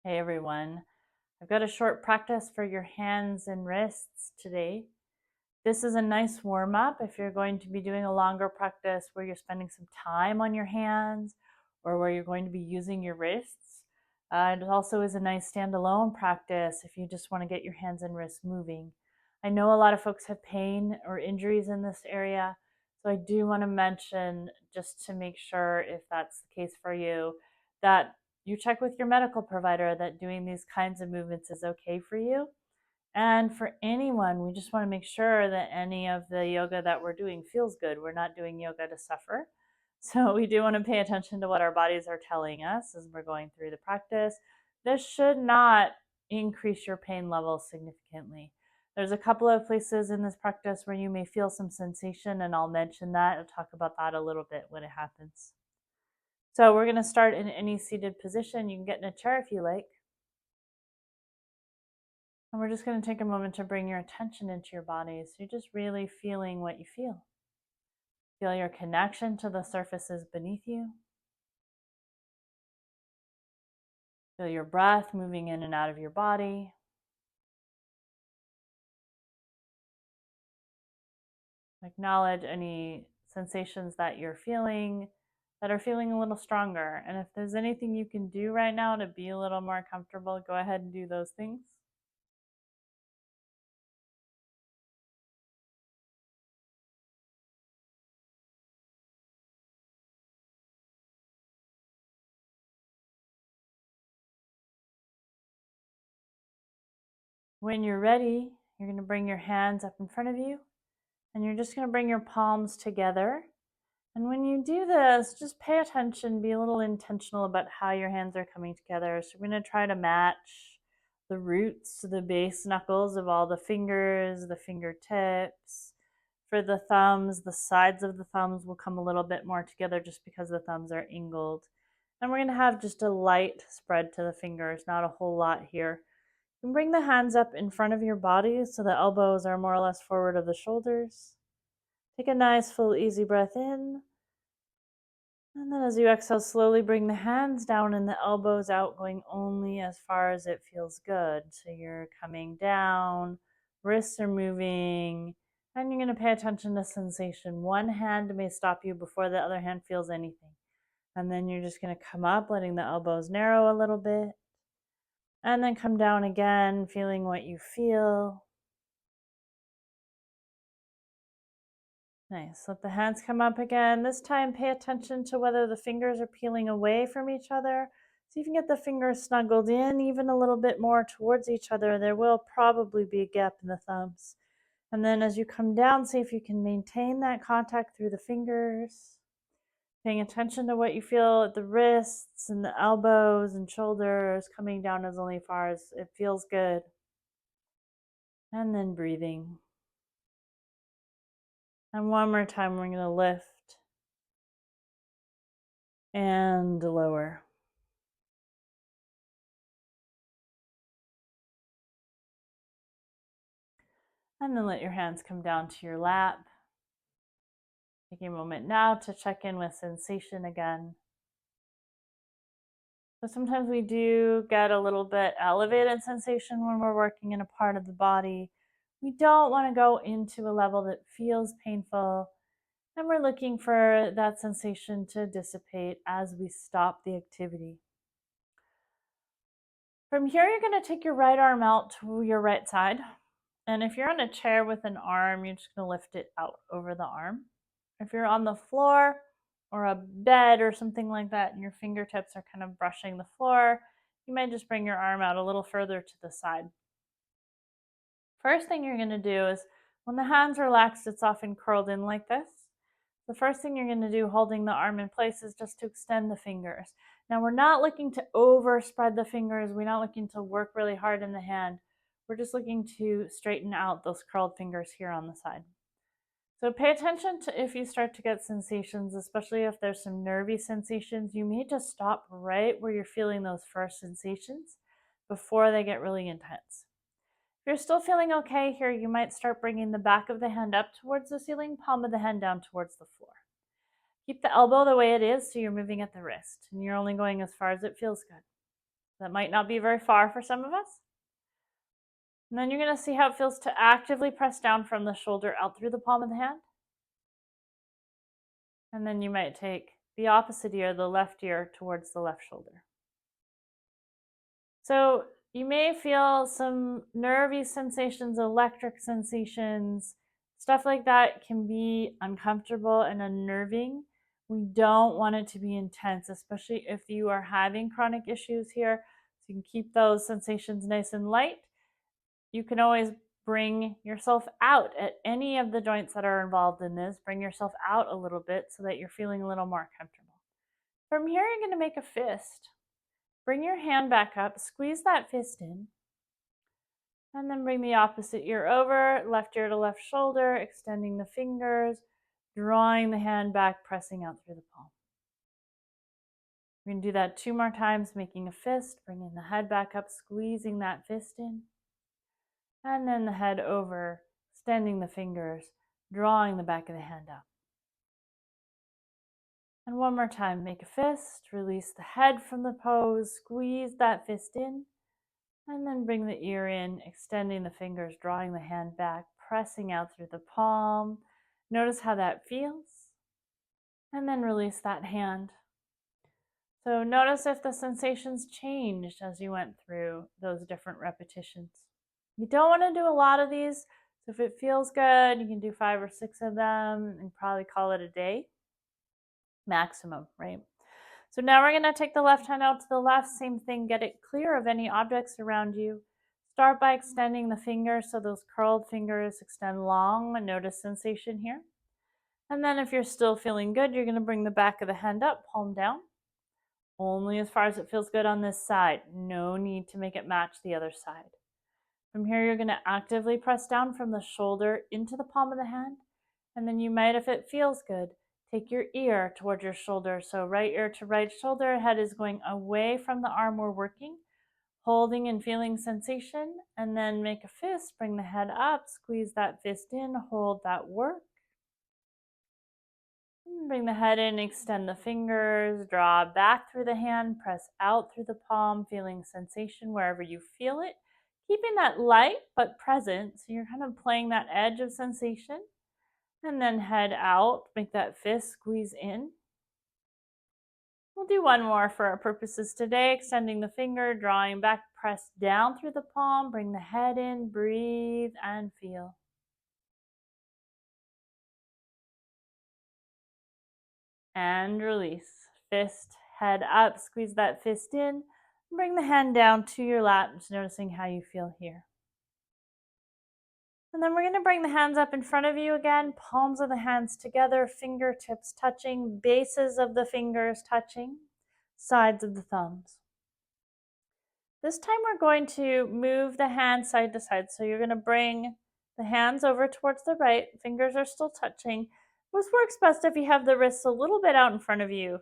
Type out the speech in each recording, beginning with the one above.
Hey everyone, I've got a short practice for your hands and wrists today. This is a nice warm up if you're going to be doing a longer practice where you're spending some time on your hands or where you're going to be using your wrists. It also is a nice standalone practice if you just want to get your hands and wrists moving. I know a lot of folks have pain or injuries in this area, so I do want to mention, just to make sure if that's the case for you, that you check with your medical provider that doing these kinds of movements is okay for you. And for anyone, we just want to make sure that any of the yoga that we're doing feels good. We're not doing yoga to suffer. So we do want to pay attention to what our bodies are telling us as we're going through the practice. This should not increase your pain level significantly. There's a couple of places in this practice where you may feel some sensation, and I'll mention that. I'll talk about that a little bit when it happens. So we're going to start in any seated position. You can get in a chair if you like. And we're just going to take a moment to bring your attention into your body. So you're just really feeling what you feel. Feel your connection to the surfaces beneath you. Feel your breath moving in and out of your body. Acknowledge any sensations that you're feeling that are feeling a little stronger. And if there's anything you can do right now to be a little more comfortable, go ahead and do those things. When you're ready, you're going to bring your hands up in front of you, and you're just going to bring your palms together. And when you do this, just pay attention, be a little intentional about how your hands are coming together. So we're going to try to match the roots, the base knuckles of all the fingers, the fingertips. For the thumbs, the sides of the thumbs will come a little bit more together just because the thumbs are angled. And we're going to have just a light spread to the fingers, not a whole lot here. You can bring the hands up in front of your body so the elbows are more or less forward of the shoulders. Take a nice, full, easy breath in. And then as you exhale, slowly bring the hands down and the elbows out, going only as far as it feels good. So you're coming down, wrists are moving, and you're going to pay attention to sensation. One hand may stop you before the other hand feels anything. And then you're just going to come up, letting the elbows narrow a little bit. And then come down again, feeling what you feel. Nice. Let the hands come up again. This time, pay attention to whether the fingers are peeling away from each other. See if you can get the fingers snuggled in even a little bit more towards each other. There will probably be a gap in the thumbs. And then as you come down, see if you can maintain that contact through the fingers. Paying attention to what you feel at the wrists and the elbows and shoulders, coming down as only far as it feels good. And then breathing. And one more time, we're going to lift and lower. And then let your hands come down to your lap. Taking a moment now to check in with sensation again. So sometimes we do get a little bit elevated sensation when we're working in a part of the body. We don't want to go into a level that feels painful, and we're looking for that sensation to dissipate as we stop the activity. From here, you're going to take your right arm out to your right side. And if you're on a chair with an arm, you're just going to lift it out over the arm. If you're on the floor or a bed or something like that and your fingertips are kind of brushing the floor, you might just bring your arm out a little further to the side. First thing you're going to do is, when the hand's relaxed, it's often curled in like this. The first thing you're going to do holding the arm in place is just to extend the fingers. Now we're not looking to overspread the fingers. We're not looking to work really hard in the hand. We're just looking to straighten out those curled fingers here on the side. So pay attention to if you start to get sensations, especially if there's some nervy sensations. You may just stop right where you're feeling those first sensations before they get really intense. If you're still feeling okay here, you might start bringing the back of the hand up towards the ceiling, palm of the hand down towards the floor. Keep the elbow the way it is so you're moving at the wrist, and you're only going as far as it feels good. That might not be very far for some of us. And then you're going to see how it feels to actively press down from the shoulder out through the palm of the hand. And then you might take the opposite ear, the left ear, towards the left shoulder. So you may feel some nervy sensations, electric sensations, stuff like that can be uncomfortable and unnerving. We don't want it to be intense, especially if you are having chronic issues here. So you can keep those sensations nice and light. You can always bring yourself out at any of the joints that are involved in this. Bring yourself out a little bit so that you're feeling a little more comfortable. From here, you're going to make a fist. Bring your hand back up, squeeze that fist in, and then bring the opposite ear over, left ear to left shoulder, extending the fingers, drawing the hand back, pressing out through the palm. We're going to do that 2 more times, making a fist, bringing the head back up, squeezing that fist in, and then the head over, extending the fingers, drawing the back of the hand up. And 1 more time, make a fist, release the head from the pose, squeeze that fist in, and then bring the ear in, extending the fingers, drawing the hand back, pressing out through the palm. Notice how that feels. And then release that hand. So notice if the sensations changed as you went through those different repetitions. You don't want to do a lot of these. So if it feels good, you can do 5 or 6 of them and probably call it a day maximum, right? So now we're going to take the left hand out to the left, same thing, get it clear of any objects around you. Start by extending the fingers so those curled fingers extend long, and notice sensation here. And then if you're still feeling good, you're going to bring the back of the hand up, palm down, only as far as it feels good on this side. No need to make it match the other side. From here, you're going to actively press down from the shoulder into the palm of the hand, and then you might, if it feels good, take your ear towards your shoulder. So right ear to right shoulder, head is going away from the arm we're working, holding and feeling sensation, and then make a fist, bring the head up, squeeze that fist in, hold that work. Bring the head in, extend the fingers, draw back through the hand, press out through the palm, feeling sensation wherever you feel it. Keeping that light but present, so you're kind of playing that edge of sensation. And then head out, make that fist squeeze in. We'll do 1 more for our purposes today, extending the finger, drawing back, press down through the palm, bring the head in, breathe and feel. And release. Fist, head up, squeeze that fist in, bring the hand down to your lap, just noticing how you feel here. And then we're going to bring the hands up in front of you again, palms of the hands together, fingertips touching, bases of the fingers touching, sides of the thumbs. This time we're going to move the hands side to side. So you're going to bring the hands over towards the right, fingers are still touching. This works best if you have the wrists a little bit out in front of you,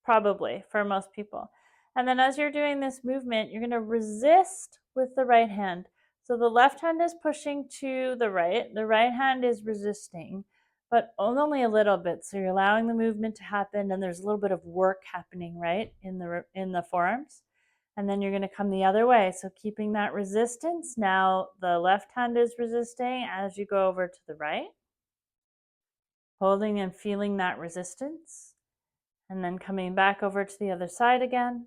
probably for most people. And then as you're doing this movement, you're going to resist with the right hand. So the left hand is pushing to the right hand is resisting, but only a little bit. So you're allowing the movement to happen, and there's a little bit of work happening, right, in the forearms. And then you're going to come the other way. So keeping that resistance. Now the left hand is resisting as you go over to the right, holding and feeling that resistance. And then coming back over to the other side again.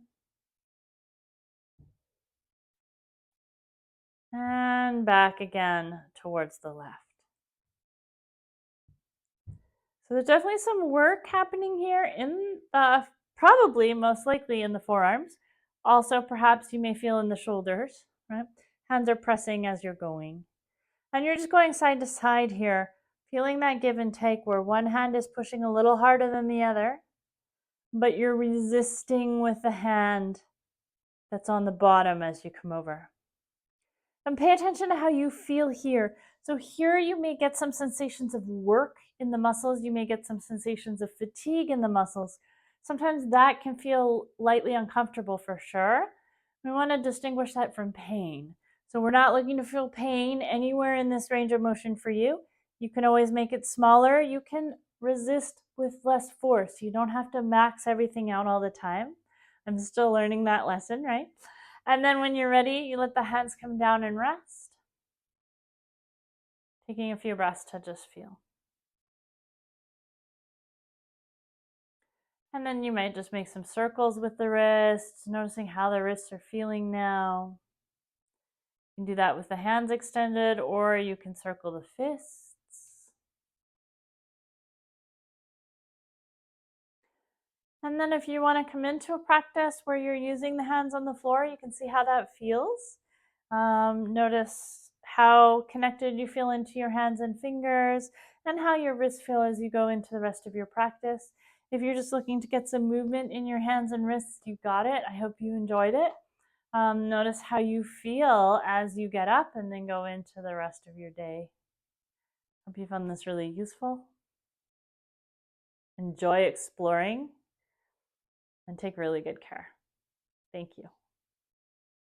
And back again towards the left. So there's definitely some work happening here in probably most likely in the forearms. Also, perhaps you may feel in the shoulders, right? Hands are pressing as you're going. And you're just going side to side here, feeling that give and take where one hand is pushing a little harder than the other, but you're resisting with the hand that's on the bottom as you come over. And pay attention to how you feel here. So here you may get some sensations of work in the muscles. You may get some sensations of fatigue in the muscles. Sometimes that can feel lightly uncomfortable for sure. We want to distinguish that from pain. So we're not looking to feel pain anywhere in this range of motion for you. You can always make it smaller. You can resist with less force. You don't have to max everything out all the time. I'm still learning that lesson, right? And then when you're ready, you let the hands come down and rest. Taking a few breaths to just feel. And then you might just make some circles with the wrists, noticing how the wrists are feeling now. You can do that with the hands extended, or you can circle the fists. And then if you want to come into a practice where you're using the hands on the floor, you can see how that feels. Notice how connected you feel into your hands and fingers, and how your wrists feel as you go into the rest of your practice. If you're just looking to get some movement in your hands and wrists, you got it. I hope you enjoyed it. Notice how you feel as you get up and then go into the rest of your day. Hope you found this really useful. Enjoy exploring and take really good care. Thank you.